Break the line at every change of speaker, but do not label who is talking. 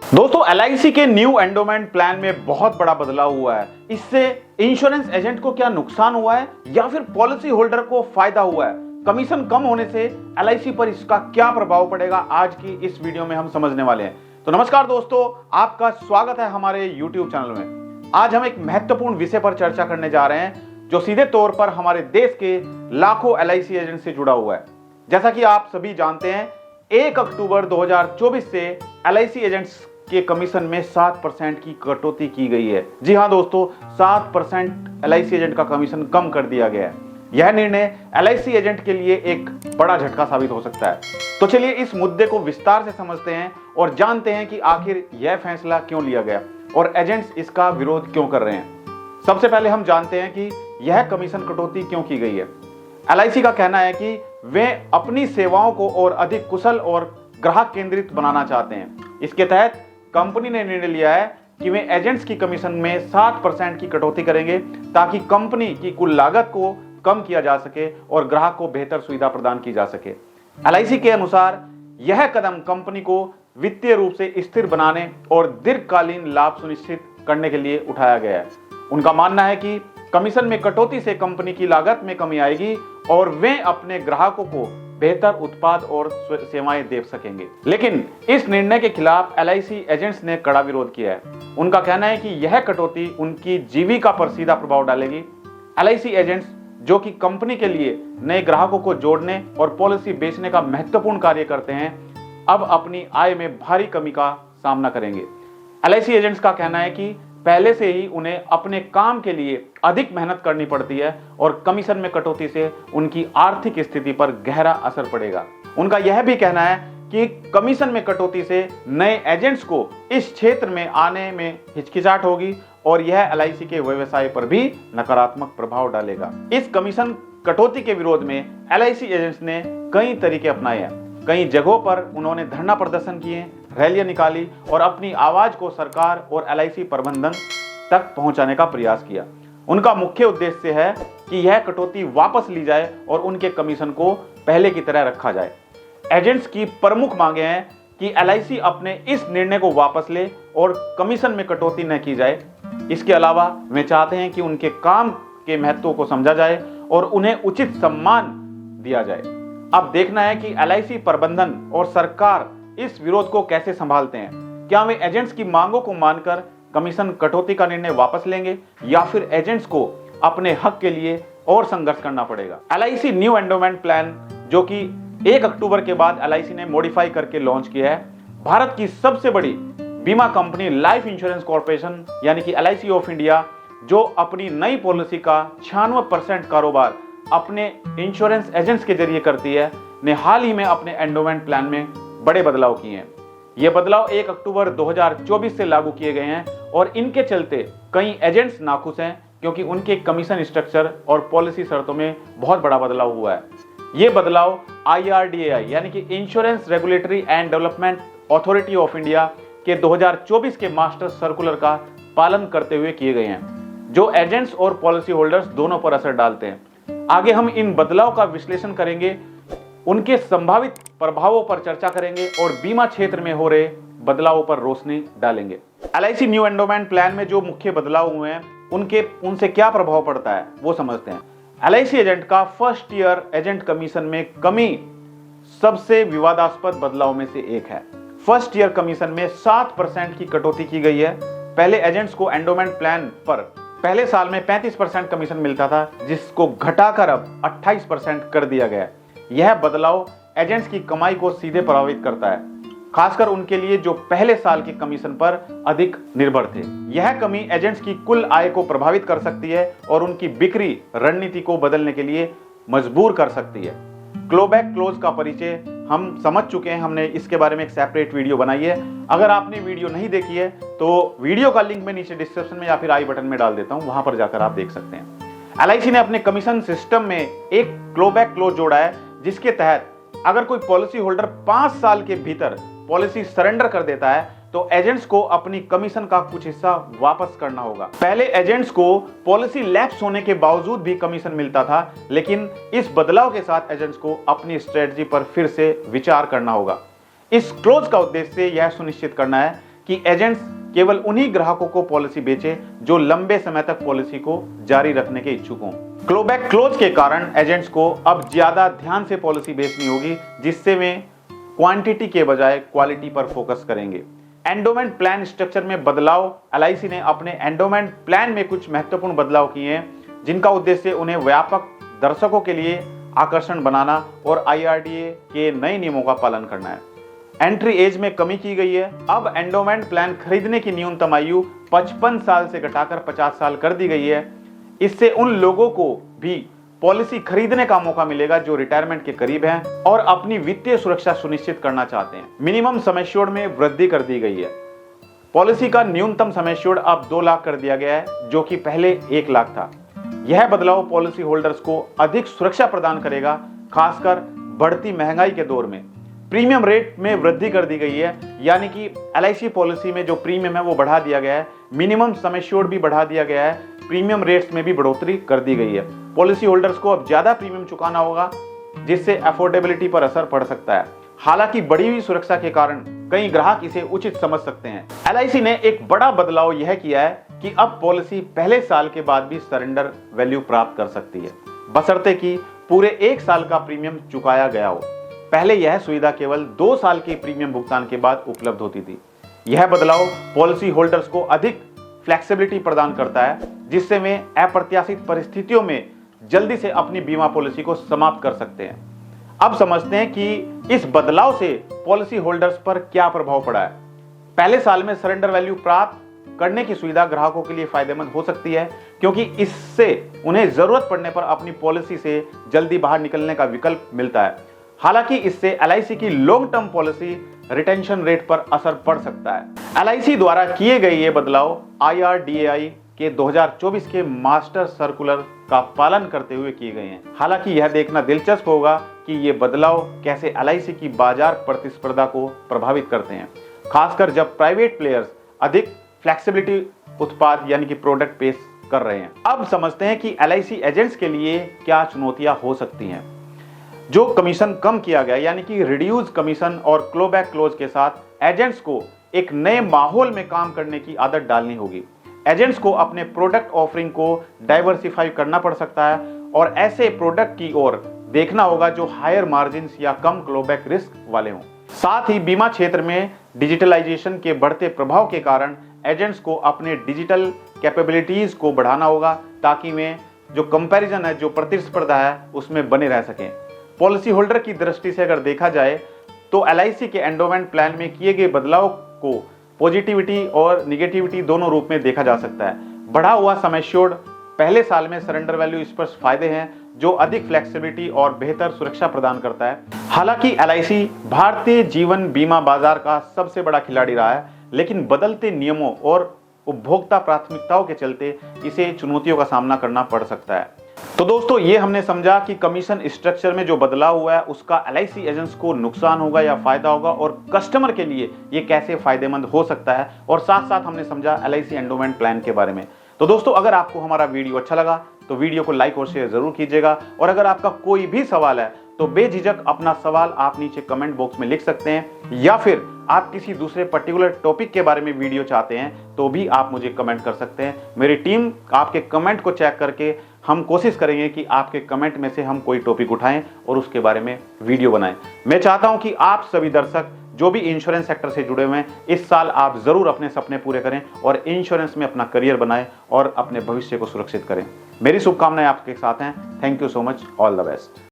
दोस्तों एलआईसी के new endowment plan में बहुत बड़ा बदलाव हुआ है। इससे इंश्योरेंस एजेंट को क्या नुकसान हुआ है या फिर पॉलिसी होल्डर को फायदा हुआ है? कमीशन कम होने से एलआईसी पर इसका क्या प्रभाव पड़ेगा, आज की इस वीडियो में हम समझने वाले हैं। तो नमस्कार दोस्तों, आपका स्वागत है हमारे यूट्यूब चैनल में। आज हम एक महत्वपूर्ण विषय पर चर्चा करने जा रहे हैं जो सीधे तौर पर हमारे देश के लाखों एलआईसी एजेंट से जुड़ा हुआ है। जैसा कि आप सभी जानते हैं, 1 अक्टूबर 2024 से एलआईसी एजेंट्स के कमीशन में 7% की कटौती की गई है। जी हां दोस्तों, 7% एलआईसी एजेंट का कमीशन कम कर दिया गया है। यह निर्णय एलआईसी एजेंट के लिए एक बड़ा झटका साबित हो सकता है। तो चलिए इस मुद्दे को विस्तार से समझते हैं और जानते हैं कि आखिर यह फैसला क्यों लिया गया और एजेंट्स इसका विरोध क्यों कर रहे हैं। सबसे पहले हम जानते हैं कि यह कमीशन कटौती क्यों की गई है। एलआईसी का कहना है कि वे अपनी सेवाओं को और अधिक कुशल और ग्राहक केंद्रित बनाना चाहते हैं। इसके तहत कंपनी ने निर्णय लिया है कि वे एजेंट्स की कमीशन में 7% की कटौती करेंगे ताकि कंपनी की कुल लागत को कम किया जा सके और ग्राहक को बेहतर सुविधा प्रदान की जा सके। एलआईसी के अनुसार यह कदम कंपनी को वित्तीय रूप से स्थिर बनाने और दीर्घकालीन लाभ सुनिश्चित करने के लिए उठाया गया है। उनका मानना है कि कमीशन में कटौती से कंपनी की लागत में कमी आएगी और वे अपने ग्राहकों को बेहतर उत्पाद और सेवाएं दे सकेंगे। लेकिन इस निर्णय के खिलाफ एलआईसी एजेंट्स ने कड़ा विरोध किया है। उनका कहना है कि यह कटौती उनकी जीविका पर सीधा प्रभाव डालेगी। एलआईसी एजेंट्स, जो कि कंपनी के लिए नए ग्राहकों को जोड़ने और पॉलिसी बेचने का महत्वपूर्ण कार्य करते हैं, अब अपनी आय में भारी कमी का सामना करेंगे। एलआईसी एजेंट्स का कहना है कि पहले से ही उन्हें अपने काम के लिए अधिक मेहनत करनी पड़ती है और कमीशन में कटौती से उनकी आर्थिक स्थिति पर गहरा असर पड़ेगा। उनका यह भी कहना है कि कमीशन में कटौती से नए एजेंट्स को इस क्षेत्र में आने में हिचकिचाहट होगी और यह एलआईसी के व्यवसाय पर भी नकारात्मक प्रभाव डालेगा। इस कमीशन कटौती के विरोध में एलआईसी एजेंट्स ने कई तरीके अपनाए हैं। कई जगहों पर उन्होंने धरना प्रदर्शन किए, रैलियां निकाली और अपनी आवाज को सरकार और एलआईसी प्रबंधन तक पहुंचाने का प्रयास किया। उनका मुख्य उद्देश्य है कि यह कटौती वापस ली जाए और उनके कमीशन को पहले की तरह रखा जाए। एजेंट्स की प्रमुख मांगे हैं कि एलआईसी अपने इस निर्णय को वापस ले और कमीशन में कटौती न की जाए। इसके अलावा वे चाहते हैं कि उनके काम के महत्व को समझा जाए और उन्हें उचित सम्मान दिया जाए। अब देखना है कि एलआईसी प्रबंधन और सरकार इस विरोध को कैसे संभालते हैं। क्या वे एजेंट्स की मांगों को मानकर कमीशन कटौती का निर्णय वापस लेंगे या फिर एजेंट्स को अपने हक के लिए और संघर्ष करना पड़ेगा। एलआईसी न्यू एंडोमेंट प्लान, जो कि 1 अक्टूबर के बाद एलआईसी ने मॉडिफाई करके लॉन्च किया है, भारत की सबसे बड़ी बीमा कंपनी लाइफ इंश्योरेंस कॉर्पोरेशन यानी कि एलआईसी ऑफ इंडिया, जो अपनी नई पॉलिसी का 96% कारोबार अपने इंश्योरेंस एजेंट्स के जरिए करती है, ने हाल ही में अपने एंडोमेंट प्लान में बड़े बदलाव किए हैं। ये बदलाव 1 अक्टूबर 2024 से लागू किए गए हैं और इनके चलते कई एजेंट्स नाखुश हैं क्योंकि उनके कमीशन स्ट्रक्चर और पॉलिसी शर्तों में बहुत बड़ा बदलाव हुआ है। ये बदलाव IRDAI यानी कि insurance regulatory and development authority of India के 2024 के मास्टर सर्कुलर का पालन करते हुए किए गए हैं, जो एजेंट्स और पॉलिसी होल्डर्स दोनों पर असर डालते हैं। आगे हम इन बदलाव का विश्लेषण करेंगे, उनके संभावित प्रभावों पर चर्चा करेंगे और बीमा क्षेत्र में हो रहे बदलावों पर रोशनी डालेंगे। एलआईसी न्यू एंडोमेंट प्लान में जो मुख्य बदलाव हुए हैं उनसे क्या प्रभाव पड़ता है वो समझते हैं। एलआईसी एजेंट का फर्स्ट ईयर एजेंट कमीशन में कमी सबसे विवादास्पद बदलाव में से एक है। फर्स्ट ईयर कमीशन में 7% की कटौती की गई है। पहले एजेंट्स को एंडोमेंट प्लान पर पहले साल में 35% कमीशन मिलता था, जिसको घटाकर अब 28% कर दिया गया। यह बदलाव एजेंट्स की कमाई को सीधे प्रभावित करता है, खासकर उनके लिए जो पहले साल के कमीशन पर अधिक निर्भर थे। यह कमी एजेंट्स की कुल आय को प्रभावित कर सकती है और उनकी बिक्री रणनीति को बदलने के लिए मजबूर कर सकती है। क्लोबैक क्लोज का परिचय हम समझ चुके हैं, हमने इसके बारे में एक सेपरेट वीडियो बनाई है। अगर आपने वीडियो नहीं देखी है तो वीडियो का लिंक मैं नीचे डिस्क्रिप्शन में या फिर आई बटन में डाल देता हूं, वहां पर जाकर आप देख सकते हैं। एलआईसी ने अपने कमीशन सिस्टम में एक क्लोबैक क्लोज जोड़ा है, जिसके तहत अगर कोई पॉलिसी होल्डर 5 साल के भीतर पॉलिसी सरेंडर कर देता है तो एजेंट्स को अपनी कमीशन का कुछ हिस्सा वापस करना होगा। पहले एजेंट्स को पॉलिसी लैप्स होने के बावजूद भी कमीशन मिलता था, लेकिन इस बदलाव के साथ एजेंट्स को अपनी स्ट्रेटजी पर फिर से विचार करना होगा। इस क्लोज का उद्देश्य यह सुनिश्चित करना है कि एजेंट्स केवल उन्हीं ग्राहकों को पॉलिसी बेचे जो लंबे समय तक पॉलिसी को जारी रखने के इच्छुक हों। क्लोबैक क्लोज के कारण एजेंट्स को अब ज्यादा ध्यान से पॉलिसी बेचनी होगी, जिससे वे क्वांटिटी के बजाय क्वालिटी पर फोकस करेंगे। एंडोमेंट प्लान स्ट्रक्चर में बदलाव। एलआईसी ने अपने एंडोमेंट प्लान में कुछ महत्वपूर्ण बदलाव किए हैं, जिनका उद्देश्य उन्हें व्यापक दर्शकों के लिए आकर्षण बनाना और IRDA के नए नियमों का पालन करना है। एंट्री एज में कमी की गई है। अब एंडोमेंट प्लान खरीदने की न्यूनतम आयु 55 साल से घटाकर 50 साल कर दी गई है। इससे उन लोगों को भी पॉलिसी खरीदने का मौका मिलेगा जो रिटायरमेंट के करीब हैं और अपनी वित्तीय सुरक्षा सुनिश्चित करना चाहते हैं। मिनिमम सम एश्योर्ड में वृद्धि कर दी गई है। पॉलिसी का न्यूनतम सम एश्योर्ड अब 2 लाख कर दिया गया है, जो कि पहले 1 लाख था। यह बदलाव पॉलिसी होल्डर्स को अधिक सुरक्षा प्रदान करेगा, खासकर बढ़ती महंगाई के दौर में। प्रीमियम रेट में वृद्धि कर दी गई है, यानी कि एलआईसी पॉलिसी में जो प्रीमियम है वो बढ़ा दिया गया है। मिनिमम सम एश्योर्ड भी बढ़ा दिया गया है। प्रीमियम रेट्स में भी बढ़ोतरी कर दी गई है। पॉलिसी होल्डर्स को अब ज्यादा प्रीमियम चुकाना होगा, जिससे अफोर्डेबिलिटी पर असर पड़ सकता है। हालांकि बढ़ी हुई सुरक्षा के कारण कई ग्राहक इसे उचित समझ सकते हैं। एलआईसी ने एक बड़ा बदलाव यह किया है कि अब पॉलिसी पहले साल के बाद भी सरेंडर वैल्यू प्राप्त कर सकती है, बशर्ते कि पूरे 1 साल का प्रीमियम चुकाया गया हो। पहले यह सुविधा केवल 2 साल के प्रीमियम भुगतान के बाद उपलब्ध होती थी। यह बदलाव पॉलिसी होल्डर्स को अधिक फ्लेक्सिबिलिटी प्रदान करता है, जिससे वे अप्रत्याशित परिस्थितियों में जल्दी से अपनी बीमा पॉलिसी को समाप्त कर सकते हैं। अब समझते हैं कि इस बदलाव से पॉलिसी होल्डर्स पर क्या प्रभाव पड़ा है। पहले साल में सरेंडर वैल्यू प्राप्त करने की सुविधा ग्राहकों के लिए फायदेमंद हो सकती है, क्योंकि इससे उन्हें जरूरत पड़ने पर अपनी पॉलिसी से जल्दी बाहर निकलने का विकल्प मिलता है। हालांकि इससे एलआईसी की long term policy retention rate पर असर पड़ सकता है। एलआईसी द्वारा किए गए ये बदलाव IRDAI के 2024 के मास्टर सर्कुलर का पालन करते हुए किए गए हैं। हालांकि यह देखना दिलचस्प होगा कि ये बदलाव कैसे एलआईसी की बाजार प्रतिस्पर्धा को प्रभावित करते हैं, खासकर जब प्राइवेट प्लेयर्स अधिक फ्लेक्सिबिलिटी उत्पाद यानी कि प्रोडक्ट पेश कर रहे हैं। अब समझते हैं कि एलआईसी एजेंट्स के लिए क्या चुनौतियां हो सकती हैं। जो कमीशन कम किया गया यानी कि रिड्यूस कमीशन और क्लोबैक क्लोज के साथ एजेंट्स को एक नए माहौल में काम करने की आदत डालनी होगी। एजेंट्स को अपने प्रोडक्ट ऑफरिंग को डाइवर्सिफाई करना पड़ सकता है और ऐसे प्रोडक्ट की ओर देखना होगा जो हायर मार्जिन या कम क्लोबैक रिस्क वाले हों। साथ ही बीमा क्षेत्र में डिजिटलाइजेशन के बढ़ते प्रभाव के कारण एजेंट्स को अपने डिजिटल कैपेबिलिटीज को बढ़ाना होगा, ताकि वे जो कंपैरिजन है, जो प्रतिस्पर्धा है, उसमें बने रह सकें। पॉलिसी होल्डर की दृष्टि से अगर देखा जाए तो एलआईसी के एंडोमेंट प्लान में किए गए बदलाव को पॉजिटिविटी और निगेटिविटी दोनों रूप में देखा जा सकता है। बढ़ा हुआ सम एश्योर्ड, पहले साल में सरेंडर वैल्यू स्पष्ट फायदे हैं जो अधिक फ्लेक्सिबिलिटी और बेहतर सुरक्षा प्रदान करता है। हालांकि एलआईसी भारतीय जीवन बीमा बाजार का सबसे बड़ा खिलाड़ी रहा है, लेकिन बदलते नियमों और उपभोक्ता प्राथमिकताओं के चलते इसे चुनौतियों का सामना करना पड़ सकता है। तो दोस्तों, ये हमने समझा कि कमीशन स्ट्रक्चर में जो बदलाव हुआ है उसका एलआईसी एजेंट्स को नुकसान होगा या फायदा होगा, और कस्टमर के लिए ये कैसे फायदेमंद हो सकता है, और साथ साथ हमने समझा एलआईसी एंडोमेंट प्लान के बारे में। तो दोस्तों, अगर आपको हमारा वीडियो अच्छा लगा तो वीडियो को लाइक और शेयर जरूर कीजिएगा, और अगर आपका कोई भी सवाल है तो बेझिझक अपना सवाल आप नीचे कमेंट बॉक्स में लिख सकते हैं, या फिर आप किसी दूसरे पर्टिकुलर टॉपिक के बारे में वीडियो चाहते हैं तो भी आप मुझे कमेंट कर सकते हैं। मेरी टीम आपके कमेंट को चेक करके हम कोशिश करेंगे कि आपके कमेंट में से हम कोई टॉपिक उठाएं और उसके बारे में वीडियो बनाएं। मैं चाहता हूं कि आप सभी दर्शक जो भी इंश्योरेंस सेक्टर से जुड़े हुए हैं, इस साल आप जरूर अपने सपने पूरे करें और इंश्योरेंस में अपना करियर बनाएं और अपने भविष्य को सुरक्षित करें। मेरी शुभकामनाएं आपके साथ हैं। Thank you so much. All the best.